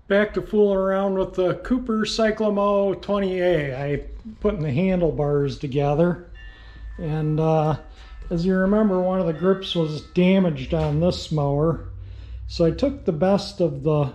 Back to fooling around with the Cooper Cyclo-Mo-20A. I putting the handlebars together, and as you remember, one of the grips was damaged on this mower, so I took the best of the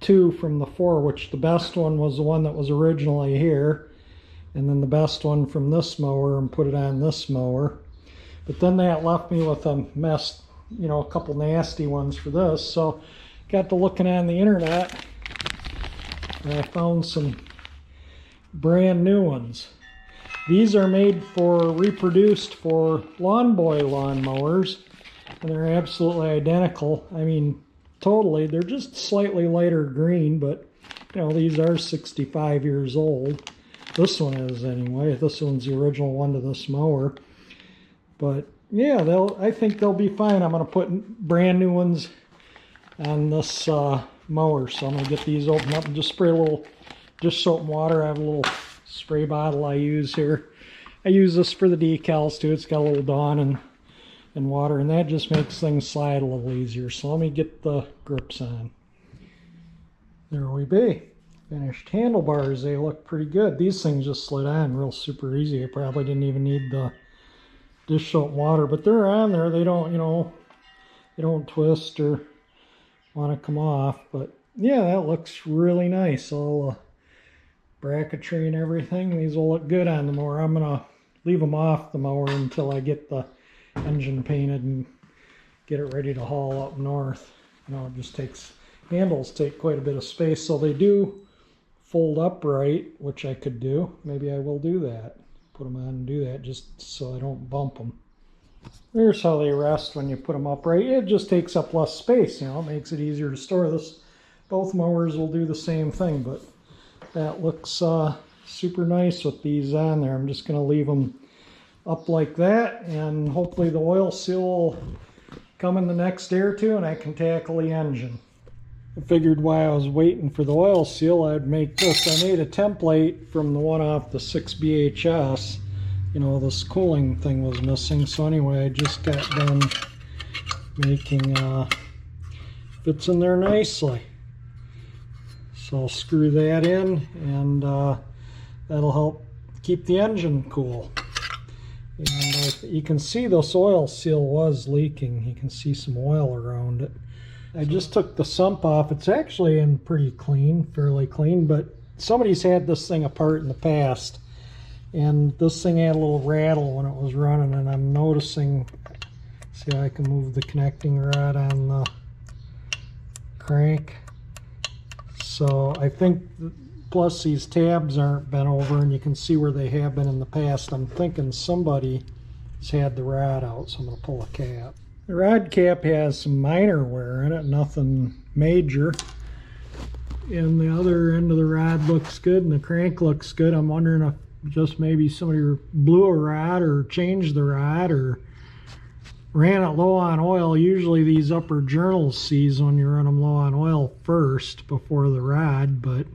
two from the four, which the best one was the one that was originally here, and then the best one from this mower, and put it on this mower. But then that left me with a mess, a couple nasty ones for this. So got to looking on the internet, and I found some brand new ones. These are made for, reproduced for Lawn Boy lawn mowers, and they're absolutely identical. I mean, totally. They're just slightly lighter green, but these are 65 years old. This one is anyway. This one's the original one to this mower. But yeah, I think they'll be fine. I'm going to put brand new ones on this mower, so I'm going to get these opened up and just spray a little dish soap and water. I have a little spray bottle I use here. I use this for the decals too. It's got a little Dawn and water, and that just makes things slide a little easier. So let me get the grips on. There we be. Finished handlebars. They look pretty good. These things just slid on real super easy. I probably didn't even need the dish soap and water, but they're on there. They don't, they don't twist or want to come off. But yeah, that looks really nice. All bracketry and everything. These will look good on the mower. I'm gonna leave them off the mower until I get the engine painted and get it ready to haul up north. It just takes, handles take quite a bit of space, so they do fold upright, which I could do. Maybe I will do that. Put them on and do that just so I don't bump them. Here's how they rest when you put them upright. It just takes up less space, it makes it easier to store this. Both mowers will do the same thing, but that looks super nice with these on there. I'm just going to leave them up like that, and hopefully the oil seal will come in the next day or two and I can tackle the engine. I figured while I was waiting for the oil seal, I'd make this. I made a template from the one off the 6BHS. This cooling thing was missing, so anyway, I just got done making, fits in there nicely. So I'll screw that in, and that'll help keep the engine cool. And you can see this oil seal was leaking. You can see some oil around it. I just took the sump off. It's actually in pretty clean, fairly clean, but somebody's had this thing apart in the past, and this thing had a little rattle when it was running, and I'm noticing, see how I can move the connecting rod on the crank. So I think, plus these tabs aren't bent over, and you can see where they have been in the past. I'm thinking somebody has had the rod out, so I'm going to pull a cap. The rod cap has some minor wear in it, nothing major. And the other end of the rod looks good, and the crank looks good. I'm wondering if just maybe somebody blew a rod or changed the rod or ran it low on oil. Usually these upper journals sees when you run them low on oil first before the rod, but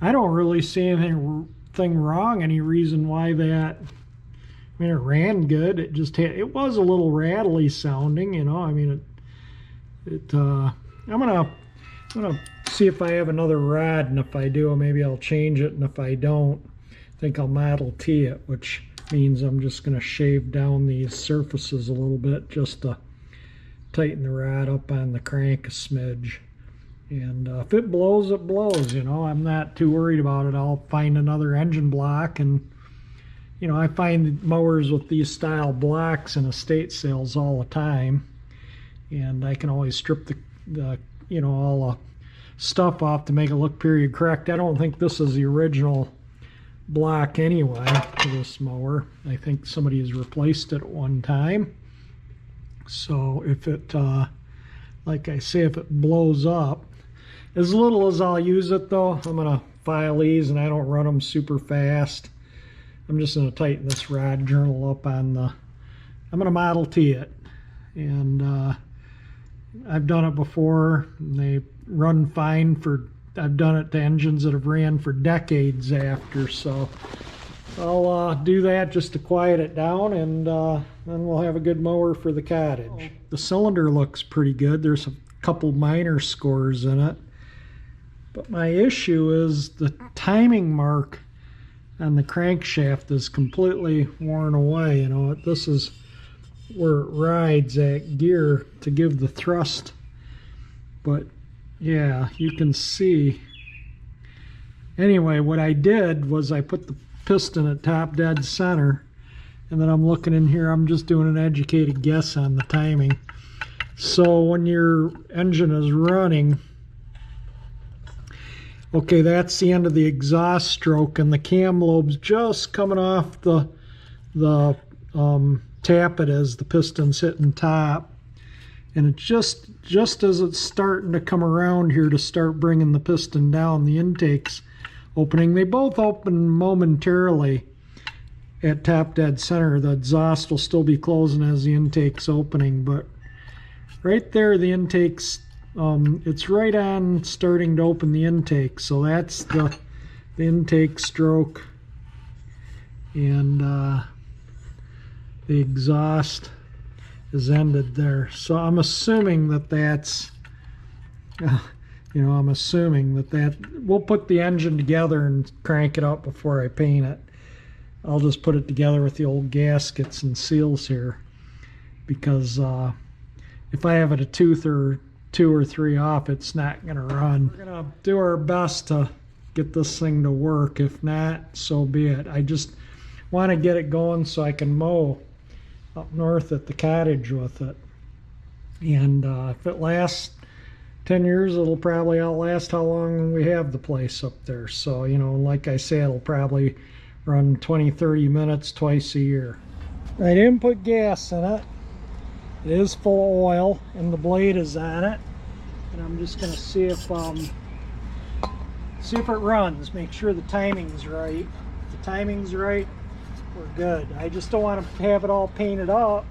I don't really see anything wrong, any reason why that. I mean, it ran good. It just had, it was a little rattly sounding, I mean, I'm gonna see if I have another rod, and if I do, maybe I'll change it, and if I don't, I think I'll Model T it, which means I'm just gonna shave down these surfaces a little bit just to tighten the rod up on the crank a smidge. And if it blows, it blows, I'm not too worried about it. I'll find another engine block, and I find mowers with these style blocks in estate sales all the time, and I can always strip the all the stuff off to make it look period correct. I don't think this is the original block anyway for this mower. I think somebody has replaced it at one time. So if it, like I say, if it blows up, as little as I'll use it though, I'm gonna file these, and I don't run them super fast. I'm just going to tighten this rod journal up on the, I'm going to Model T it, and I've done it before, and they run fine for, I've done it to engines that have ran for decades after, so I'll do that just to quiet it down, and then we'll have a good mower for the cottage. The cylinder looks pretty good. There's a couple minor scores in it. But my issue is the timing mark on the crankshaft is completely worn away. You know, this is where it rides that gear to give the thrust. But yeah, you can see. Anyway, what I did was I put the piston at top dead center, and then I'm looking in here, I'm just doing an educated guess on the timing. So when your engine is running, okay, that's the end of the exhaust stroke, and the cam lobe's just coming off the tappet as the piston's hitting top. And it's just as it's starting to come around here to start bringing the piston down, the intake's opening. They both open momentarily at top dead center. The exhaust will still be closing as the intake's opening, but right there the intake's it's right on starting to open the intake. So that's the intake stroke, and the exhaust is ended there. So I'm assuming that that's I'm assuming that we'll put the engine together and crank it up before I paint it. I'll just put it together with the old gaskets and seals here, because if I have it a tooth or two or three off, it's not gonna run. We're gonna do our best to get this thing to work. If not, so be it. I just want to get it going so I can mow up north at the cottage with it. And if it lasts 10 years, it'll probably outlast how long we have the place up there. So, you know, like I said, it'll probably run 20-30 minutes twice a year. I didn't put gas in it. It is full of oil, and the blade is on it. And I'm just going to see if it runs. Make sure the timing's right. If the timing's right, we're good. I just don't want to have it all painted up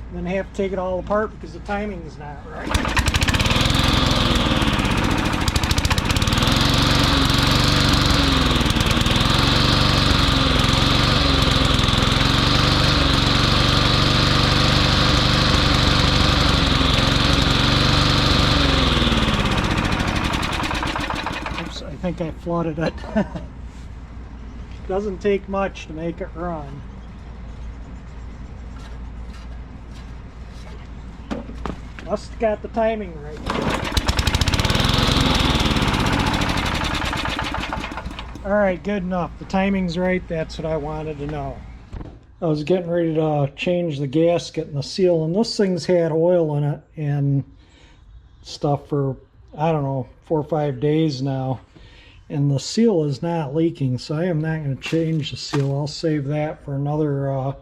and then have to take it all apart because the timing's not right. I think I flooded it. Doesn't take much to make it run. Must have got the timing right. Alright, good enough. The timing's right. That's what I wanted to know. I was getting ready to change the gasket and the seal, and this thing's had oil in it and stuff for, I don't know, 4 or 5 days now. And the seal is not leaking, so I am not going to change the seal. I'll save that for another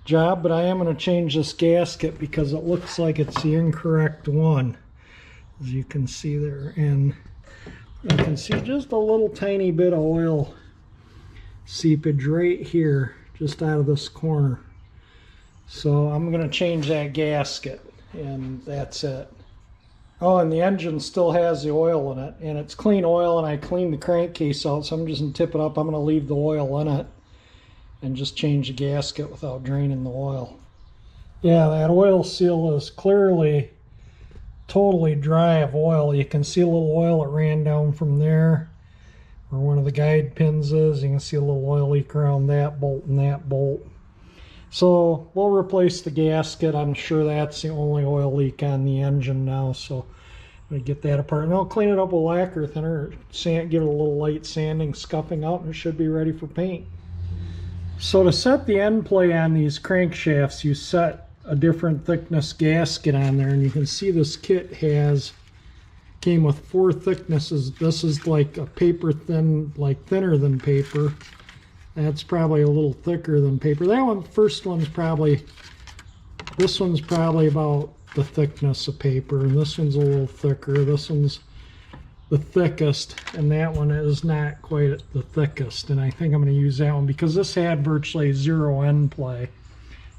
job, but I am going to change this gasket because it looks like it's the incorrect one, as you can see there. And you can see just a little tiny bit of oil seepage right here, just out of this corner. So I'm going to change that gasket, and that's it. Oh, and the engine still has the oil in it, and it's clean oil, and I cleaned the crankcase out, so I'm just going to tip it up. I'm going to leave the oil in it and just change the gasket without draining the oil. Yeah, that oil seal is clearly totally dry of oil. You can see a little oil that ran down from there where one of the guide pins is. You can see a little oil leak around that bolt and that bolt. So we'll replace the gasket. I'm sure that's the only oil leak on the engine now, so I'm going to get that apart. And I'll clean it up with lacquer thinner, give it a little light sanding, scuffing out, and it should be ready for paint. So to set the end play on these crankshafts, you set a different thickness gasket on there, and you can see this kit came with 4 thicknesses. This is like a paper thin, like thinner than paper. That's probably a little thicker than paper. That one, first one's probably, this one's probably about the thickness of paper, and this one's a little thicker. This one's the thickest, and that one is not quite the thickest. And I think I'm going to use that one because this had virtually 0 end play,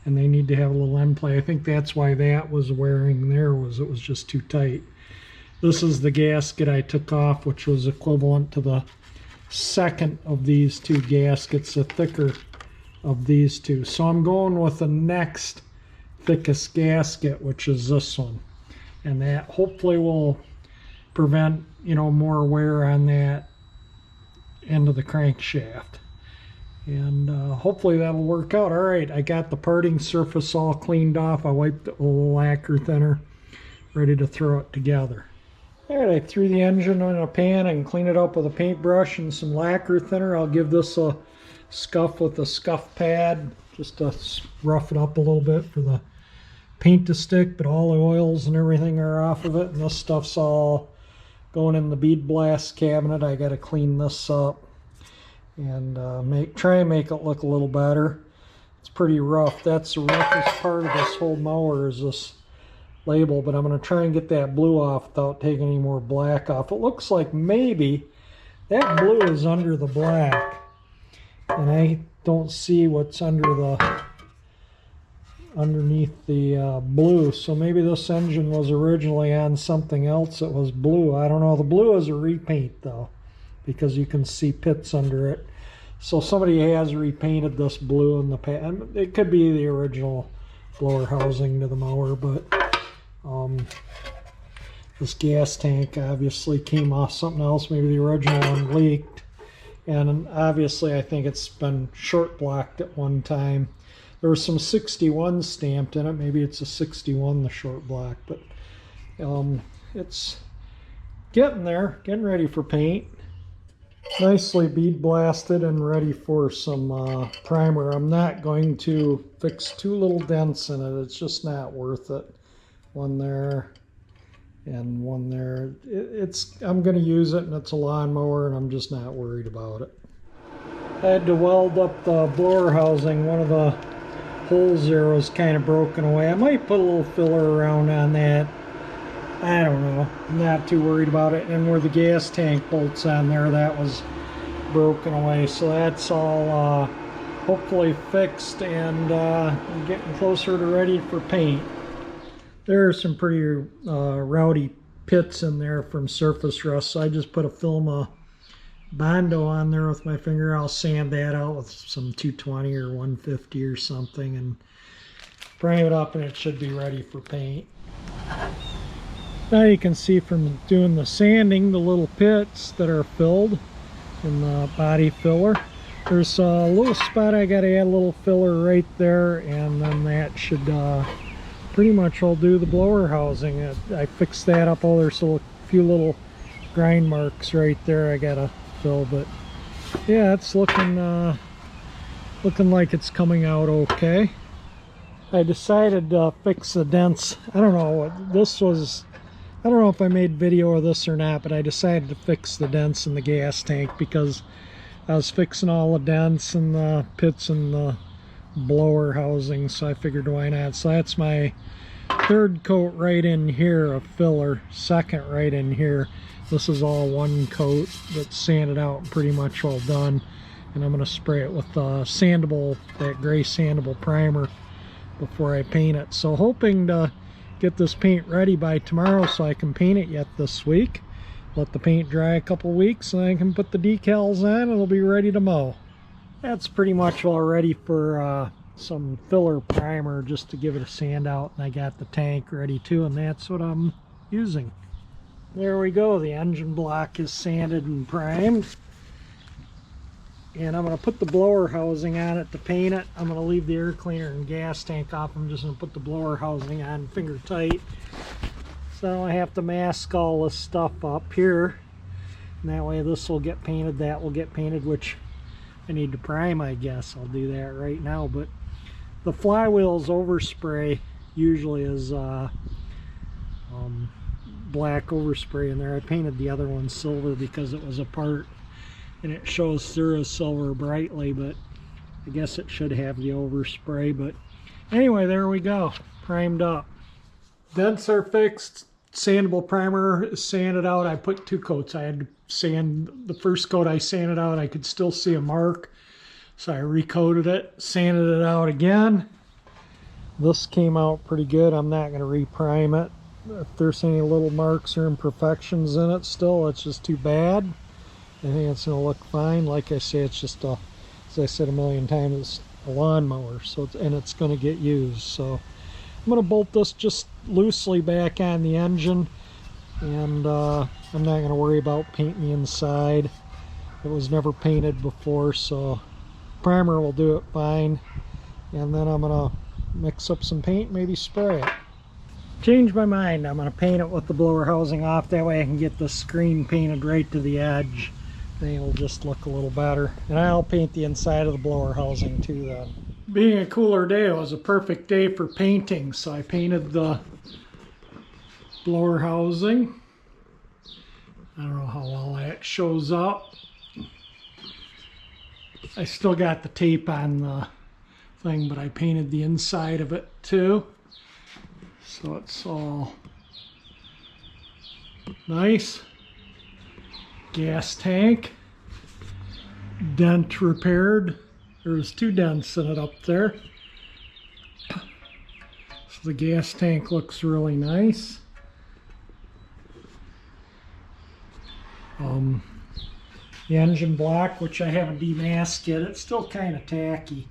and they need to have a little end play. I think that's why that was wearing there, was it was just too tight. This is the gasket I took off, which was equivalent to the second of these 2 gaskets, the thicker of these 2. So I'm going with the next thickest gasket, which is this one. and that hopefully will prevent, you know, more wear on that end of the crankshaft. And hopefully that'll work out. All right, I got the parting surface all cleaned off. I wiped it with a little lacquer thinner, ready to throw it together. All right, I threw the engine in a pan and cleaned it up with a paintbrush and some lacquer thinner. I'll give this a scuff with a scuff pad, just to rough it up a little bit for the paint to stick, but all the oils and everything are off of it, and this stuff's all going in the bead blast cabinet. I got to clean this up and try and make it look a little better. It's pretty rough. That's the roughest part of this whole mower is this label, but I'm going to try and get that blue off without taking any more black off. It looks like maybe that blue is under the black, and I don't see what's underneath the blue, so maybe this engine was originally on something else that was blue. I don't know. The blue is a repaint though, because you can see pits under it. So somebody has repainted this blue in the past. It could be the original blower housing to the mower, but this gas tank obviously came off something else. Maybe the original one leaked, and obviously I think it's been short blocked at one time. There was some 61 stamped in it. Maybe it's a 61, the short block, but it's getting there, getting ready for paint. Nicely bead blasted and ready for some primer. I'm not going to fix two little dents in it. It's just not worth it. One there and one there. I'm going to use it, and it's a lawnmower, and I'm just not worried about it. I had to weld up the blower housing. One of the holes there was kind of broken away. I might put a little filler around on that. I don't know. I'm not too worried about it. And where the gas tank bolts on there, that was broken away. So that's all hopefully fixed, and I'm getting closer to ready for paint. There are some pretty rowdy pits in there from surface rust, so I just put a film of Bondo on there with my finger. I'll sand that out with some 220 or 150 or something and prime it up, and it should be ready for paint. Now you can see from doing the sanding the little pits that are filled in the body filler. There's a little spot I got to add a little filler right there, and then that should pretty much will do the blower housing. I fixed that up. Oh, there's a few little grind marks right there I gotta fill, but yeah, it's looking like it's coming out okay. I decided to fix the dents. I don't know what this was. I don't know if I made video of this or not, but I decided to fix the dents in the gas tank because I was fixing all the dents and the pits and the blower housing, so I figured why not. So that's my third coat right in here of filler, second right in here. This is all one coat that's sanded out and pretty much all done, and I'm going to spray it with sandable, that gray sandable primer before I paint it. So hoping to get this paint ready by tomorrow so I can paint it yet this week. Let the paint dry a couple weeks and I can put the decals on and it'll be ready to mow. That's pretty much all ready for some filler primer just to give it a sand out, and I got the tank ready too, and that's what I'm using. There we go, the engine block is sanded and primed, and I'm going to put the blower housing on it to paint it. I'm going to leave the air cleaner and gas tank off. I'm just going to put the blower housing on finger tight, so I have to mask all this stuff up here, and that way this will get painted, that will get painted, which I need to prime. I guess I'll do that right now. But the flywheel's overspray usually is black overspray in there. I painted the other one silver because it was apart and it shows through as silver brightly, but I guess it should have the overspray. But anyway, there we go, primed up. Dents are fixed, sandable primer is sanded out. I put two coats. I had to sand the first coat. I sanded out, I could still see a mark, so I recoated it, sanded it out again. This came out pretty good. I'm not going to reprime it. If there's any little marks or imperfections in it still, it's just too bad. I think it's going to look fine. Like I say, it's just a, as I said a million times, it's a lawnmower, so it's going to get used. So I'm going to bolt this just loosely back on the engine, and I'm not going to worry about painting the inside. It was never painted before, so primer will do it fine. And then I'm going to mix up some paint, maybe spray it. Changed my mind. I'm going to paint it with the blower housing off. That way I can get the screen painted right to the edge. Then it'll just look a little better. And I'll paint the inside of the blower housing too then. Being a cooler day, it was a perfect day for painting. So I painted the blower housing. I don't know how well that shows up. I still got the tape on the thing, but I painted the inside of it too. So it's all nice. Gas tank. Dent repaired. There was 2 dents in it up there. So the gas tank looks really nice. The engine block, which I haven't demasked yet, it's still kind of tacky.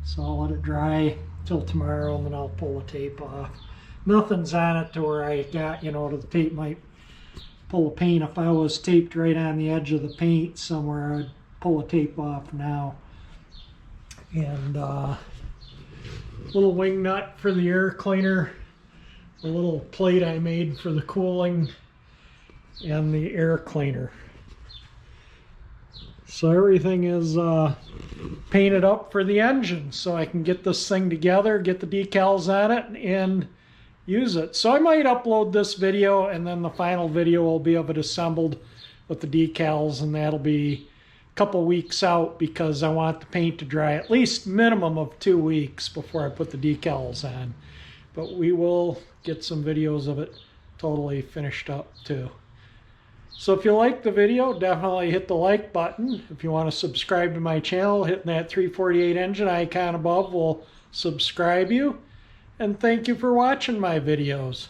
So I'll let it dry till tomorrow, and then I'll pull the tape off. Nothing's on it to where I got, you know, the tape might pull the paint. If I was taped right on the edge of the paint somewhere, I'd pull the tape off now. And little wing nut for the air cleaner, a little plate I made for the cooling, and the air cleaner. So everything is painted up for the engine, so I can get this thing together, get the decals on it, and use it. So I might upload this video, and then the final video will be of it assembled with the decals, and that'll be a couple weeks out because I want the paint to dry at least minimum of 2 weeks before I put the decals on. But we will get some videos of it totally finished up too. So if you like the video, definitely hit the like button. If you want to subscribe to my channel, hitting that 348 engine icon above will subscribe you. And thank you for watching my videos.